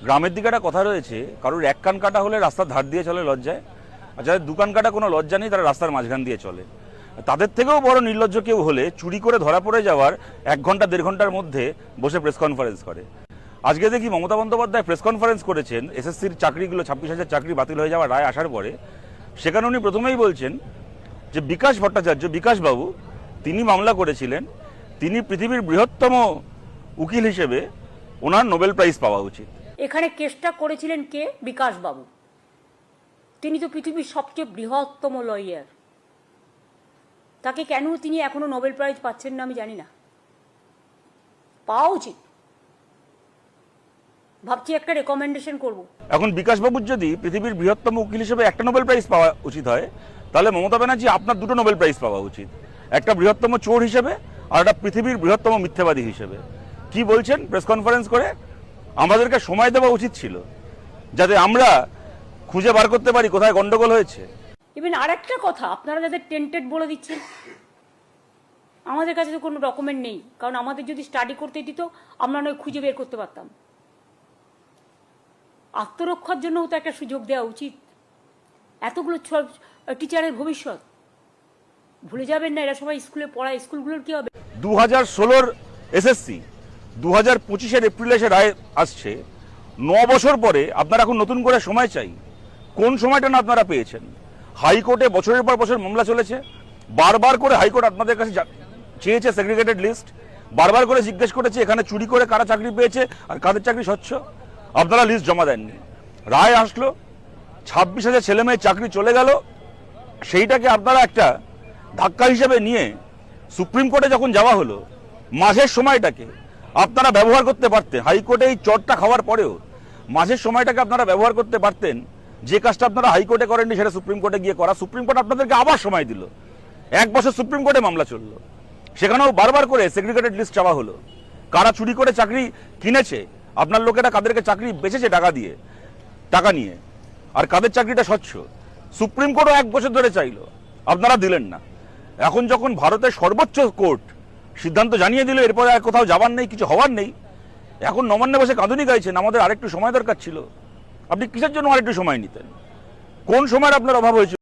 গ্রামের দিকে একটা কথা রয়েছে, কারোর এক কান কাটা হলে রাস্তার ধার দিয়ে চলে লজ্জায়, আর যাদের দোকান কাটা কোনো লজ্জা নেই তারা রাস্তার মাঝখান দিয়ে চলে। তাদের থেকেও বড় নির্লজ্জ কেউ হলে চুরি করে ধরা পড়ে যাওয়ার 1 ঘন্টা 1.5 ঘন্টার মধ্যে বসে প্রেস কনফারেন্স করে। আজকে দেখি মমতা বন্দ্যোপাধ্যায় প্রেস কনফারেন্স করেছেন এসএসসির চাকরিগুলো 26,000 চাকরি বাতিল হয়ে যাওয়ার রায় আসার পরে। সেখানে উনি প্রথমেই বলছেন যে বিকাশ ভট্টাচার্য, বিকাশবাবু, তিনি মামলা করেছিলেন, তিনি পৃথিবীর বৃহত্তম উকিল হিসেবে ওনার নোবেল প্রাইজ পাওয়া উচিত। এখানে কেসটা করেছিলেন কে? বিকাশবাবু। তিনি তো পৃথিবীর সবচেয়ে বৃহত্তম লয়ার। তাকে কেন তিনি এখনো নোবেল প্রাইজ পাচ্ছেন না আমি জানি না। পাওয়া উচিত। ভাবছি একটা রেকমেন্ডেশন করব। এখন বিকাশবাবুর যদি পৃথিবীর বৃহত্তম উকিল হিসেবে একটা নোবেল প্রাইজ পাওয়া উচিত হয়, তাহলে মমতা ব্যানার্জি আপনার 2টো নোবেল প্রাইজ পাওয়া উচিত, একটা বৃহত্তম চোর হিসেবে আর একটা পৃথিবীর বৃহত্তম মিথ্যাবাদী হিসেবে। কি বলছেন প্রেস কনফারেন্স করে? আমাদেরকে সময় দেওয়া উচিত ছিল যাতে আমরা খুঁজে বার করতে পারি কোথায় গন্ডগোল হয়েছে। ইভেন আরেকটা কথা, আপনারা যাদের টেন্টেড বলে দিচ্ছেন, আমাদের কাছে তো কোনো ডকুমেন্ট নেই, কারণ আমাদের যদি স্টাডি করতে দিত আমরা নয় খুঁজে বের করতে পারতাম। আত্মরক্ষার জন্যও তো একটা সুযোগ দেওয়া উচিত। এতগুলো টিচারের ভবিষ্যৎ ভুলে যাবেন না। এরা সবাই স্কুলে পড়ায়, স্কুলগুলোর কি হবে? 2016 এসএসসি 2025 এপ্রিলে এসে রায় আসছে। 9 বছর পরে আপনারা এখন নতুন করে সময় চাই। কোন সময়টা না আপনারা পেয়েছেন? হাইকোর্টে বছরের পর বছর মামলা চলেছে। বারবার করে হাইকোর্ট আপনাদের কাছে চেয়েছে সেগ্রিগেটেড লিস্ট, বারবার করে জিজ্ঞেস করেছে এখানে চুরি করে কারা চাকরি পেয়েছে আর কাদের চাকরি স্বচ্ছ। আপনারা লিস্ট জমা দেননি। রায় আসলো, 26,000 ছেলে মেয়ে চাকরি চলে গেল। সেইটাকে আপনারা একটা ধাক্কা হিসেবে নিয়ে সুপ্রিম কোর্টে যখন যাওয়া হলো, মাঝের সময়টাকে আপনারা ব্যবহার করতে পারতেন। হাইকোর্টে এই চটটা খাওয়ার পরেও মাঝের সময়টাকে আপনারা ব্যবহার করতে পারতেন। যে কাজটা আপনারা হাইকোর্টে করেননি সেটা সুপ্রিম কোর্টে গিয়ে করা। সুপ্রিম কোর্ট আপনাদেরকে আবার সময় দিল। 1 বছর সুপ্রিম কোর্টে মামলা চললো, সেখানেও বারবার করে সেগ্রিগেটেড লিস্ট চাওয়া হলো। কারা চুরি করে চাকরি কিনেছে, আপনার লোকেরা কাদেরকে চাকরি বেচেছে টাকা নিয়ে, আর কাদের চাকরিটা স্বচ্ছ, সুপ্রিম কোর্টও 1 বছর ধরে চাইলো, আপনারা দিলেন না। এখন যখন ভারতের সর্বোচ্চ কোর্ট সিদ্ধান্ত জানিয়ে দিল এরপর আর কোথাও যাবার নেই, কিছু হওয়ার নেই, এখন নবান্নে বসে কাঁদুনি গাইছেন আমাদের আরেকটু সময় দরকার ছিল। আপনি কিসের জন্য আরেকটু সময় নিতেন? কোন সময়ের আপনার অভাব হয়েছিল?